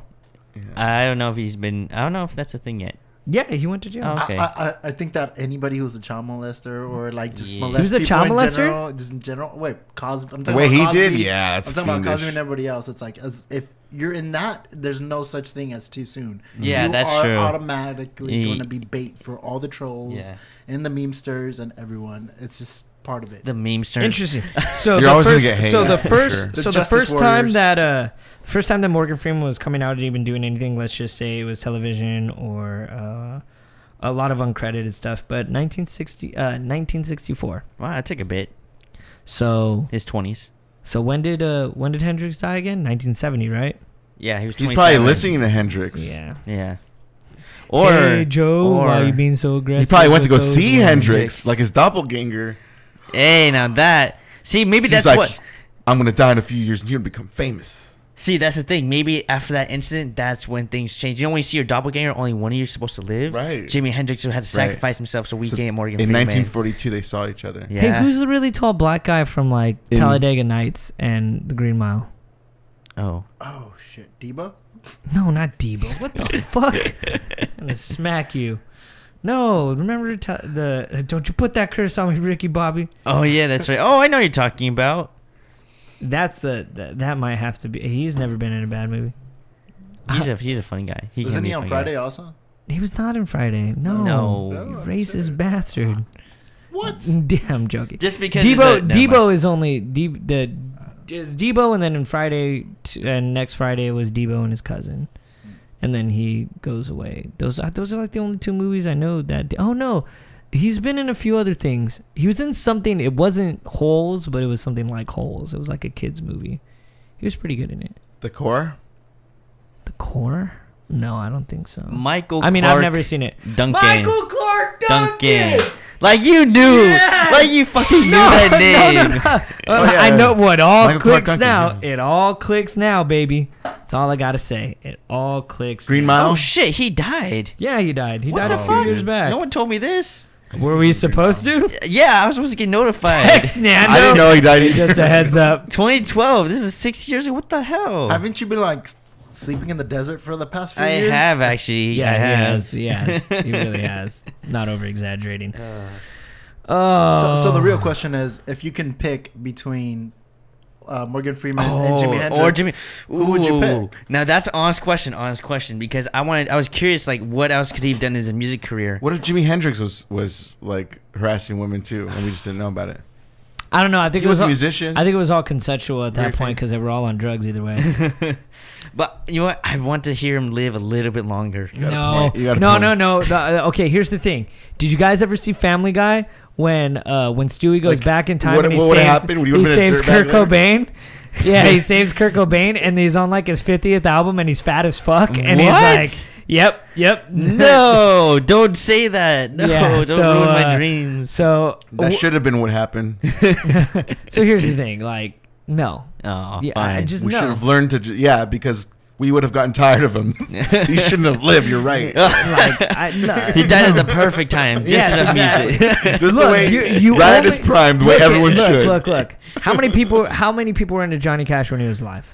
I don't know if he's been. I don't know if that's a thing yet. Yeah, he went to jail. Oh. Okay. I think that anybody who's a child molester or like just Yeah. molest Who's a people child in molester? general, just in general. Wait, Cosby. I'm The talking way about he Cosby. did, yeah, I'm that's talking about Cosby fiendish. and everybody else. It's like as if you're in that, there's no such thing as too soon. Yeah, you that's are true. automatically Ye- going to be bait for all the trolls Yeah. and the memesters and everyone. It's just part of it. The memes turn. Interesting. So You're the always gonna first, get hate, so the for first, sure. The so the Justice first time Warriors. that Morgan Freeman was coming out and even doing anything, let's just say it was television or a lot of uncredited stuff. But 1964. Wow, that took a bit. So His 20s. when did Hendrix die again? 1970, right? Yeah, he was. He's probably 27. listening to Hendrix. Yeah. Yeah. Or Hey Joe, why or- you being so aggressive? He probably went to go with those see words? Hendrix, like his doppelganger. Hey, now that. See, maybe He's that's like, what. I'm gonna die in a few years and you're gonna become famous. See, that's the thing. Maybe after that incident, that's when things change. You know, when you see your doppelganger, only one of you is supposed to live. Right. Jimi Hendrix had to sacrifice himself so we So get Morgan in Freeman. 1942, they saw each other. Yeah. Hey, who's the really tall black guy from like In- Talladega Nights and the Green Mile? Oh. Oh shit, Debo. No, not Debo. What the fuck? I'm gonna smack you. No, remember don't you put that curse on me, Ricky Bobby. Oh yeah, that's right. Oh, I know what you're talking about. That's that might have to be. He's never been in a bad movie. He's a funny guy. He Wasn't can be he a on funny Friday guy. also? He was not in Friday. No. No. You racist bastard. What? Damn, I'm joking. Just because Debo is only is Debo, and then in Friday and next Friday it was Debo and his cousin, and then he goes away. Those are like the only two movies I know that. Oh no, he's been in a few other things. He was in something. It wasn't Holes, but it was something like Holes. It was like a kids movie. He was pretty good in it. The Core? The Core? No, I don't think so. Michael. I mean, Clark I've never seen it. Duncan. Michael Clark Duncan. Like you knew. Yeah. Like you fucking knew that name. Oh, yeah. I know what all Michael Clark clicks Duncan, now. It all clicks now, baby. That's all I gotta say. It all clicks. Green now. Mile? Oh shit, he died. Yeah, he died. He What died the a few fuck? years back. No one told me this. Were we supposed to? Yeah, I was supposed to get notified. Text Nando. I didn't know he died. Just a heads up. 2012. This is 6 years ago. What the hell? Haven't you been like sleeping in the desert for the past few I years? have actually. Yeah, I have. he has. He really has. Not over exaggerating. Oh. So the real question is, if you can pick between Morgan Freeman and Jimi Hendrix, or Jimmy. who would you pick? Now that's an honest question because I was curious, like, what else could he have done in his music career? What if Jimi Hendrix was like harassing women too, and we just didn't know about it? I don't know. I think He it was a all- musician. I think it was all consensual at that Very point famous. because they were all on drugs either way. But you know what? I want to hear him live a little bit longer. got a No, point. You got a no, point. no, no. Okay, here's the thing. Did you guys ever see Family Guy when Stewie goes Like, back in time what- and he what would've saves, happened? Would you he have been a saves dirtbag Kurt later? Cobain? Yeah, he saves Kurt Cobain and he's on like his 50th album and he's fat as fuck and he's What? like, yep. No, don't say that. No, Yeah, don't so, ruin my dreams. So That should have been what happened. so here's the thing, like, no. Oh, Yeah, fine. I just We should no. have learned to. Because we would have gotten tired of him. He shouldn't have lived. You're right. Like, no. He died at the perfect time. Just Yes, enough exactly. music. Just Look, the way you right at only- his prime, the way everyone should. Look. How many people were into Johnny Cash when he was alive?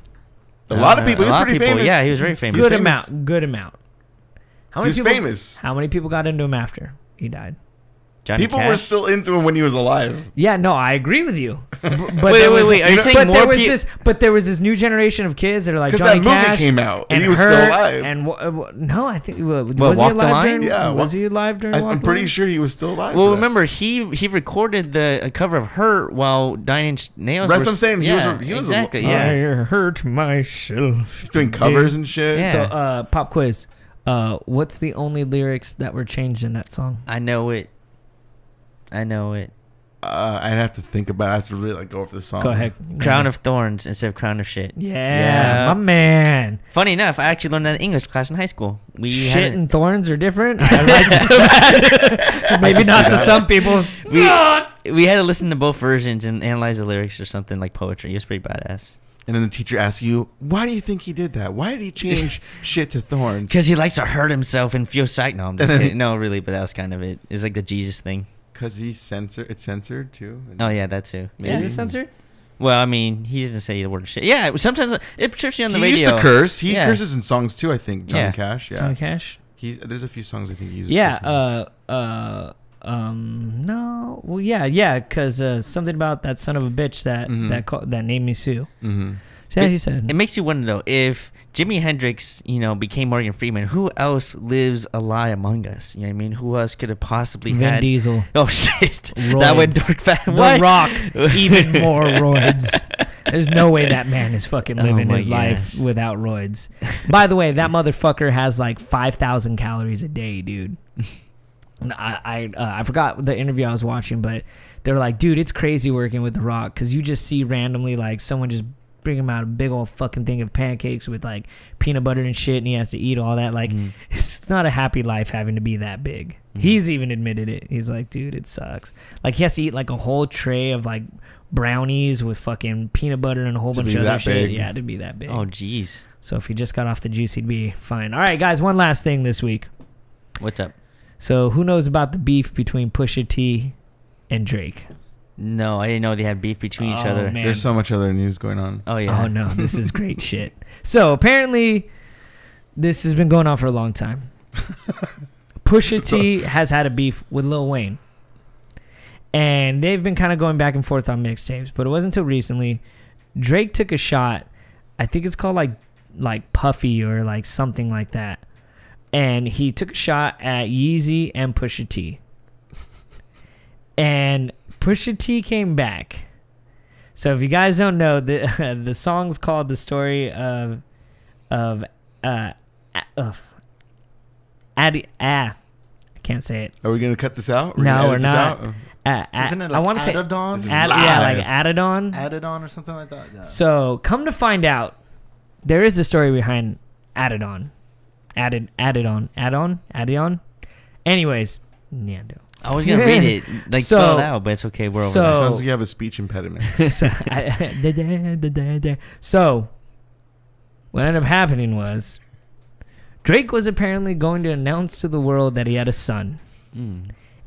A lot of people. A He was lot of pretty people, famous. yeah, he was very famous. He was Good famous. amount. How He was famous. How many people got into him after he died? Johnny People Cash? were still into him when he was alive. Yeah, no, I agree with you. But Wait, there was- wait. Are you saying but more there was people? there was this new generation of kids that are like Because Johnny that movie Cash came out, and and he was her, still alive. And no, I think was What, he Walk the alive Line? during? Yeah, was he alive during? Walk I'm the pretty Line? sure he was still alive. Well, for that. remember he recorded the cover of "Hurt" while Nine Inch Nails. That's were- what I'm saying. He was exactly. a- Yeah. I hurt myself. He's doing covers and shit. Yeah. So, pop quiz. What's the only lyrics that were changed in that song? I know it. I'd have to think about it. I have to really go over the song. Go ahead. Crown of Thorns instead of Crown of Shit. Yeah, my man. Funny enough, I actually learned that in English class in high school. We had Shit it- and thorns are different. I'd like to maybe not to some people. we had to listen to both versions and analyze the lyrics or something like poetry. It was pretty badass. And then the teacher asks you, "Why do you think he did that? Why did he change shit to thorns?" Because he likes to hurt himself and feel psych. No, I'm just kidding. No, really, but that was kind of it. It's like the Jesus thing. Because he's censored. It's censored too. Oh yeah, that too. Yeah, is it censored? Well, I mean, he doesn't say the word shit. Yeah, sometimes it trips you on the He radio. used to curse. He Yeah. curses in songs too. I think Johnny Yeah. Cash. Yeah. Johnny Cash. There's a few songs I think he uses. Yeah. No. Well, yeah. Because something about that son of a bitch that that named me Sue. Mm-hmm. So yeah, he said. It makes you wonder though, if Jimi Hendrix, became Morgan Freeman, who else lives alive among us? You know what I mean? Who else could have possibly Vin had? Diesel. Oh shit! That went Roids. dark fast. The What? Rock, even more roids. There's no way that man is fucking Oh living my his life gosh. without roids. By the way, that motherfucker has like 5,000 calories a day, dude. I forgot the interview I was watching, but they're like, dude, it's crazy working with The Rock because you just see randomly like someone just bring him out a big old fucking thing of pancakes with like peanut butter and shit, and he has to eat all that. Like, it's not a happy life having to be that big. He's even admitted it. He's like, dude, it sucks. Like, he has to eat like a whole tray of like brownies with fucking peanut butter and a whole To bunch be of other that shit. big. Yeah, to be that big. Oh jeez. So if he just got off the juice, he'd be fine. All right, guys, one last thing this week. What's up? So who knows about the beef between Pusha T and Drake? No, I didn't know they had beef between each Oh, other. man. There's so much other news going on. Oh yeah. Oh no, this is great shit. So apparently, this has been going on for a long time. Pusha T has had a beef with Lil Wayne, and they've been kind of going back and forth on mixtapes. But it wasn't until recently Drake took a shot. I think it's called like like puffy or like something like that. And he took a shot at Yeezy and Pusha T. And Pusha T came back. So if you guys don't know, the song's called "The Story of I can't say it. Are we gonna cut this out? No, we're not. Isn't it like I want to say Adidon? yeah, like Adidon. Adidon or something like that. Yeah. So come to find out, there is a story behind Adidon. Adidon. Anyways, Nando. I was gonna read it like So- spelled out, but it's okay. We're over so- that. Sounds like you have a speech impediment. So what ended up happening was Drake was apparently going to announce to the world that he had a son.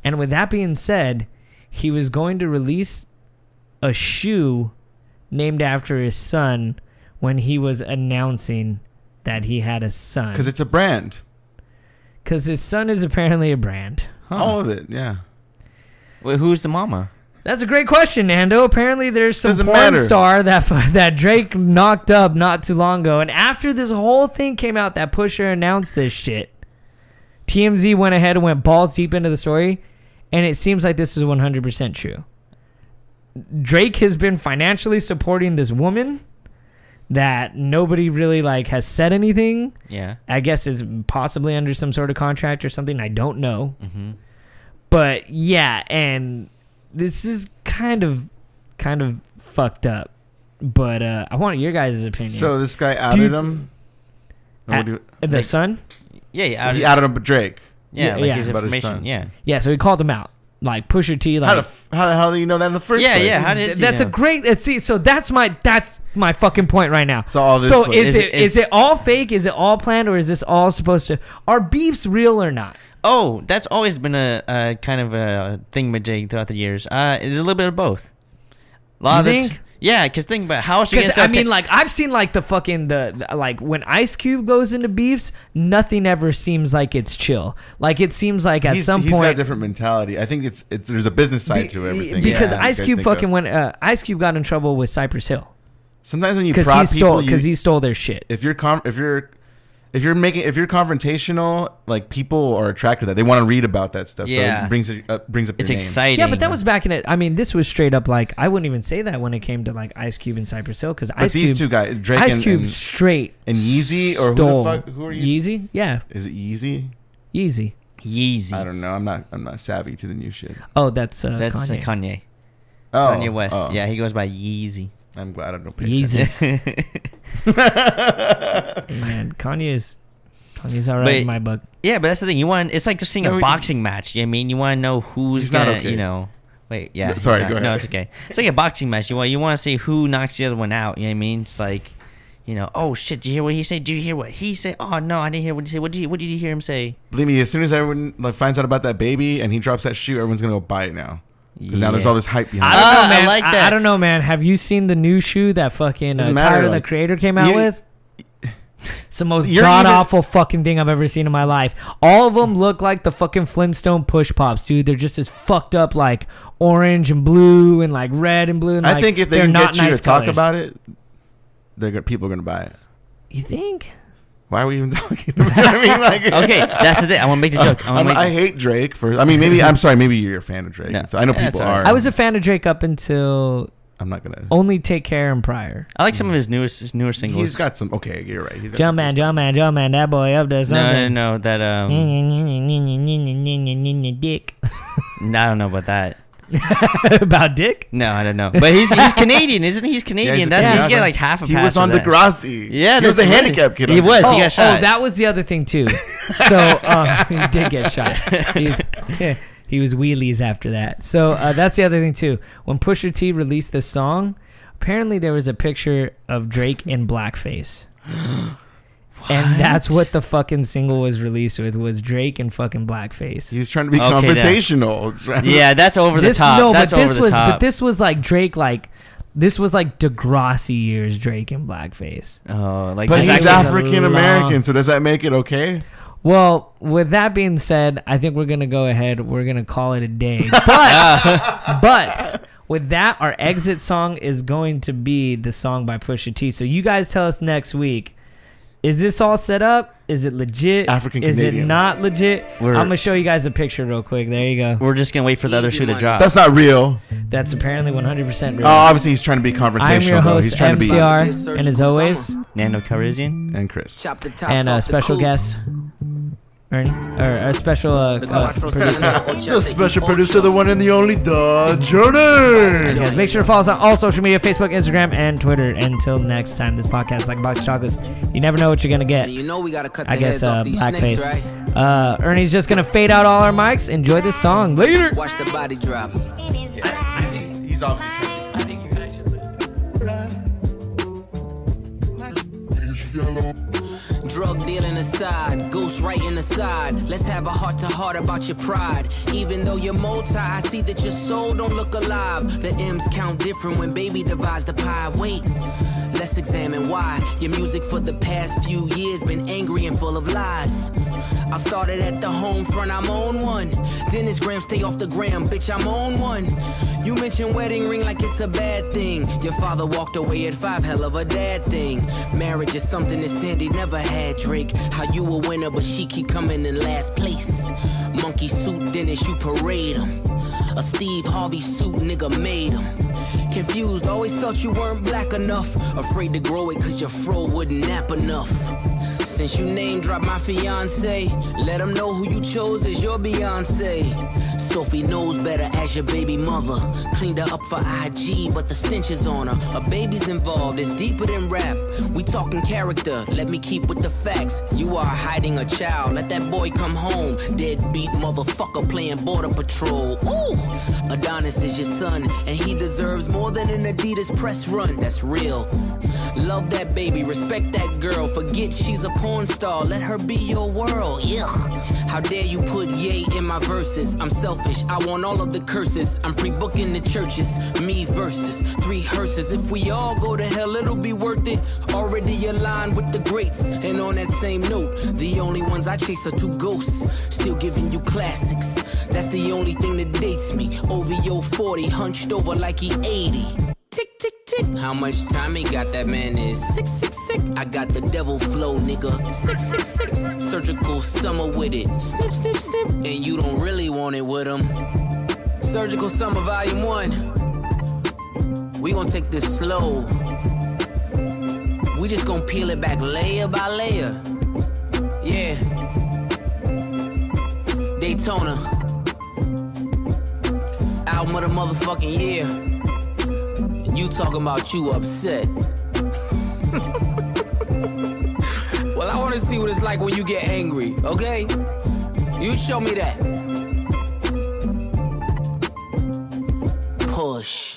And with that being said, he was going to release a shoe named after his son when he was announcing that he had a son. Because it's a brand. Because his son is apparently a brand. All of it, yeah. Wait, who's the mama? That's a great question, Nando. Apparently, there's some Doesn't porn matter. star that Drake knocked up not too long ago. And after this whole thing came out that Pusha announced this shit, TMZ went ahead and went balls deep into the story. And it seems like this is 100% true. Drake has been financially supporting this woman that nobody really like has said anything. Yeah. I guess is possibly under some sort of contract or something. I don't know. But yeah, and this is kind of fucked up. But I want your guys' opinion. So this guy Do outed you- him. The son? Yeah. He outed him, but Drake. Yeah, like yeah. his About his information. son. Yeah. Yeah, so he called him out. Like Pusha T, like How the hell do you know that in the first place? Yeah. How did he that's know? a great. See, so that's my fucking point right now. So all this, So like- is it all fake? Is it all planned, or is this all supposed to? Are beefs real or not? Oh, that's always been a kind of a thingamajig throughout the years. It's a little bit of both. A lot You of it's, think? yeah, because think about how else you Because gonna I mean, like I've seen like the fucking the like when Ice Cube goes into beefs, nothing ever seems like it's chill. Like it seems like at he's some got a point. different mentality. I think it's there's a business side to everything. Because Yeah, Ice these guys Cube think of. fucking went. Ice Cube got in trouble with Cypress Hill Sometimes when you because prod people, he stole their shit. if you're confrontational, like people are attracted to that. They want to read about that stuff. Yeah. So it brings up it's your name. exciting. Yeah, but that was back in it. I mean, this was straight up like I wouldn't even say that when it came to like Ice Cube and Cypress Hill because But Ice these Cube, two guys, Drake Ice and, Cube and straight Yeezy, or stole. who the fuck? Who are you? Yeezy? Yeah, Is it Yeezy? Yeezy. Yeezy. I don't know. I'm not savvy to the new shit. Oh, that's That's Kanye. Kanye. Oh, Kanye West. oh. Yeah, he goes by Yeezy. I'm glad I don't pay attention. Yeezus. Man, Kanye's all right But- in my book. Yeah, but that's the thing. You want it's like just seeing No, a he- boxing match. You know what I mean, you want to know who's He's not gonna, okay. you know. Wait, yeah. No, sorry, he's go not- No, ahead. it's okay. It's like a boxing match. You want to see who knocks the other one out. You know what I mean? It's like, you know, oh shit, did you hear what he said? Did you hear what he said? Oh no, I didn't hear what he said. What did you hear him say? Believe me, as soon as everyone like finds out about that baby and he drops that shoe, everyone's gonna go buy it now. Because now there's Yeah. all this hype I behind don't it. know, I man. like that. I don't know, man. Have you seen the new shoe that fucking Doesn't matter, Tyler the like- Creator came out You- with? It's the most You're god even- awful fucking thing I've ever seen in my life. All of them look like the fucking Flintstone push pops, dude. They're just as fucked up, like orange and blue and like red and blue. And, I like, think if they they're can not get you nice to talk colors. about it, people are gonna buy it. You think? Why are we even talking about it? I mean, like, Okay, that's the thing. I want to make the joke. I hate Drake for. I mean, maybe I'm sorry. Maybe you're a fan of Drake. No. So I know Yeah, people that's all right. are. I was a fan of Drake up until I'm not gonna. only Take Care and Prior. I like some of his newer singles. He's got some. Okay, you're right. He's got some Jumpman, good stuff. Jumpman, that boy up there. no, that Dick. I don't know about that. About Dick? No, I don't know. But he's Canadian, isn't he? He's Canadian. he's a That's he's Canadian. getting like half a He pass. was for on that. Degrassi. Yeah, he was that's a right. handicapped kid. He on was. Degrassi. He got shot. Oh, that was the other thing too. So he did get shot. He was wheelies after that. So that's the other thing too. When Pusha T released this song, apparently there was a picture of Drake in blackface. And that's what the fucking single was released with, was Drake in fucking blackface. He was trying to be Okay, confrontational. Yeah, that's over the top. No, That's but over this the was top. but this was like Drake, like this was like Degrassi years Drake in blackface. Oh, like But Like, he's that was a African American, so does that make it okay? Well, with that being said, I think we're gonna go ahead. We're gonna call it a day. But with that, our exit song is going to be the song by Pusha T. So you guys tell us next week Is this all set up? Is it legit? African Is it Canadian. not legit? I'm We're- gonna show you guys a picture real quick. There you go. We're just gonna wait for the other Easy shoe to money. drop. That's not real. That's apparently 100% real. Oh, obviously he's trying to be confrontational. I'm your though. He's host, trying to be. MTR, and as always, Nando Calrissian. And Chris. Chop the tops and a off the special coupe. guest, Ernie, or a special The quattro producer. The special producer, the one and the only, the Journey. Guys, make sure to follow us on all social media, Facebook, Instagram, and Twitter. Until next time, this podcast is like a box of chocolates. You never know what you're gonna get. And you know we gotta cut the I guess heads off these snakes, blackface. right? Ernie's just gonna fade out all our mics. Enjoy this song. Later. Watch the body drop. He's obviously trying to be. I think you guys should listen. Drug dealing aside, ghost writing aside. Let's have a heart to heart about your pride. Even though you're multi, I see that your soul don't look alive. The M's count different when baby divides the pie. Wait, let's examine why your music for the past few years been angry and full of lies. I started at the home front, I'm on one. Then it's gram, stay off the gram, bitch, I'm on one. You mentioned wedding ring like it's a bad thing. Your father walked away at 5, hell of a dad thing. Marriage is something that Sandy never had, Drake. How you a winner, but she keep coming in last place. Monkey suit, Dennis, you parade him. A Steve Harvey suit, nigga made him. Confused, always felt you weren't black enough. Afraid to grow it cause your fro wouldn't nap enough. Since you name dropped my fiance, let them know who you chose as your Beyonce. Sophie knows better as your baby mother. Cleaned her up for IG, but the stench is on her. A baby's involved, it's deeper than rap. We talking character, let me keep with the facts. You are hiding a child, let that boy come home. Deadbeat motherfucker playing border patrol. Ooh, Adonis is your son, and he deserves more than an Adidas press run. That's real. Love that baby, respect that girl. Forget she's a porn star, let her be your world. Ugh. How dare you put yay in my verses? I'm selfish, I want all of the curses. I'm pre-booking the churches, me versus 3 hearses. If we all go to hell, it'll be worth it. Already aligned with the greats. And on that same note, the only ones I chase are 2 ghosts. Still giving you classics. That's the only thing that dates me. OVO 40, hunched over like he 80. Tick, tick, tick. How much time he got? That man is 666. I got the devil flow, nigga. 666. Surgical summer with it. Snip, snip, snip. And you don't really want it with him. Surgical Summer Volume 1. We gonna take this slow. We just gonna peel it back layer by layer. Yeah. Daytona. Album of the motherfucking year. You talking about you upset. Well, I want to see what it's like when you get angry, okay? You show me that. Push.